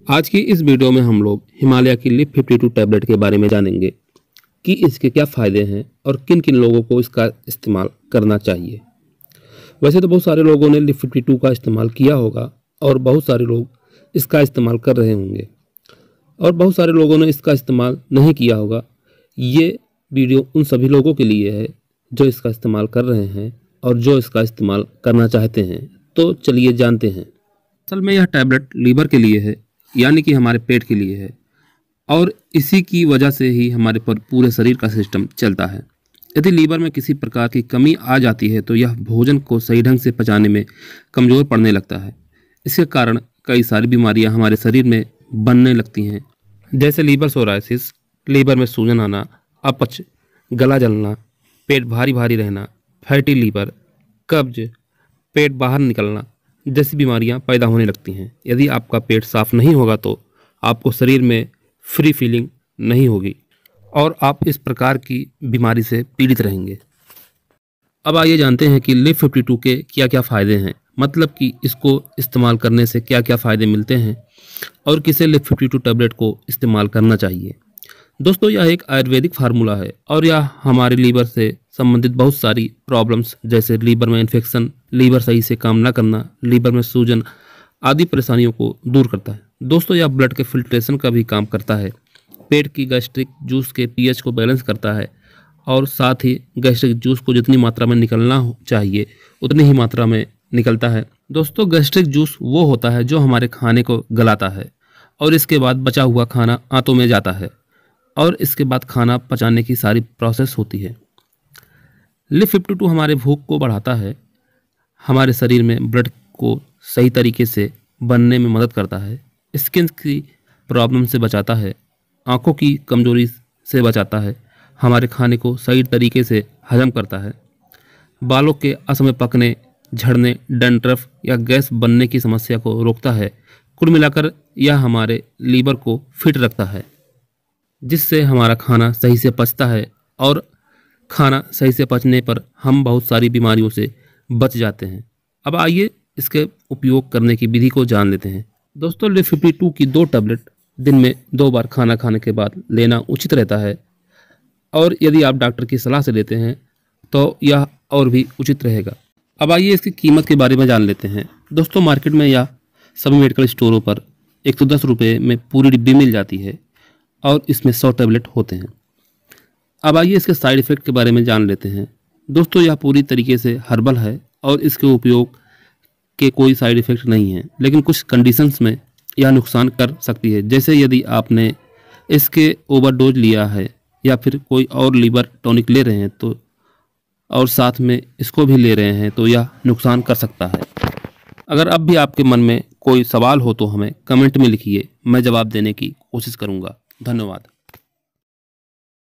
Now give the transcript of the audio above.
आज की इस वीडियो में हम लोग हिमालय की लिप 52 टैबलेट के बारे में जानेंगे कि इसके क्या फ़ायदे हैं और किन किन लोगों को इसका इस्तेमाल करना चाहिए। वैसे तो बहुत सारे लोगों ने लिप 52 का इस्तेमाल किया होगा और बहुत सारे लोग इसका इस्तेमाल कर रहे होंगे और बहुत सारे लोगों ने इसका इस्तेमाल नहीं किया होगा। ये वीडियो उन सभी लोगों के लिए है जो इसका इस्तेमाल कर रहे हैं और जो इसका इस्तेमाल करना चाहते हैं। तो चलिए जानते हैं। असल में यह टैबलेट लीवर के लिए है, यानी कि हमारे पेट के लिए है और इसी की वजह से ही हमारे पर पूरे शरीर का सिस्टम चलता है। यदि लीवर में किसी प्रकार की कमी आ जाती है तो यह भोजन को सही ढंग से पचाने में कमज़ोर पड़ने लगता है। इसके कारण कई सारी बीमारियां हमारे शरीर में बनने लगती हैं, जैसे लीवर सोराइसिस, लीवर में सूजन आना, अपच, गला जलना, पेट भारी भारी रहना, फैटी लीवर, कब्ज, पेट बाहर निकलना जैसी बीमारियां पैदा होने लगती हैं। यदि आपका पेट साफ नहीं होगा तो आपको शरीर में फ्री फीलिंग नहीं होगी और आप इस प्रकार की बीमारी से पीड़ित रहेंगे। अब आइए जानते हैं कि लिप 52 के क्या क्या फ़ायदे हैं, मतलब कि इसको इस्तेमाल करने से क्या क्या फ़ायदे मिलते हैं और किसे लिप 52 टैबलेट को इस्तेमाल करना चाहिए। दोस्तों, यह एक आयुर्वेदिक फार्मूला है और यह हमारे लीवर से संबंधित बहुत सारी प्रॉब्लम्स जैसे लीवर में इन्फेक्शन, लीवर सही से काम न करना, लीवर में सूजन आदि परेशानियों को दूर करता है। दोस्तों, यह ब्लड के फिल्ट्रेशन का भी काम करता है, पेट की गैस्ट्रिक जूस के पीएच को बैलेंस करता है और साथ ही गैस्ट्रिक जूस को जितनी मात्रा में निकलना चाहिए उतनी ही मात्रा में निकलता है। दोस्तों, गैस्ट्रिक जूस वो होता है जो हमारे खाने को गलाता है और इसके बाद बचा हुआ खाना आंतों में जाता है और इसके बाद खाना पचाने की सारी प्रोसेस होती है। लिप 52 हमारे भूख को बढ़ाता है, हमारे शरीर में ब्लड को सही तरीके से बनने में मदद करता है, स्किन की प्रॉब्लम से बचाता है, आँखों की कमजोरी से बचाता है, हमारे खाने को सही तरीके से हजम करता है, बालों के असमय पकने, झड़ने, डैंड्रफ या गैस बनने की समस्या को रोकता है। कुल मिलाकर यह हमारे लीवर को फिट रखता है, जिससे हमारा खाना सही से पचता है और खाना सही से पचने पर हम बहुत सारी बीमारियों से बच जाते हैं। अब आइए इसके उपयोग करने की विधि को जान लेते हैं। दोस्तों, लिप 52 की 2 टैबलेट दिन में 2 बार खाना खाने के बाद लेना उचित रहता है और यदि आप डॉक्टर की सलाह से लेते हैं तो यह और भी उचित रहेगा। अब आइए इसकी कीमत के बारे में जान लेते हैं। दोस्तों, मार्केट में या सभी मेडिकल स्टोरों पर 110 रुपये में पूरी डिब्बी मिल जाती है और इसमें 100 टैबलेट होते हैं। अब आइए इसके साइड इफ़ेक्ट के बारे में जान लेते हैं। दोस्तों, यह पूरी तरीके से हर्बल है और इसके उपयोग के कोई साइड इफ़ेक्ट नहीं है, लेकिन कुछ कंडीशंस में यह नुकसान कर सकती है, जैसे यदि आपने इसके ओवरडोज लिया है या फिर कोई और लीवर टॉनिक ले रहे हैं तो और साथ में इसको भी ले रहे हैं तो यह नुकसान कर सकता है। अगर अब भी आपके मन में कोई सवाल हो तो हमें कमेंट में लिखिए, मैं जवाब देने की कोशिश करूँगा। धन्यवाद।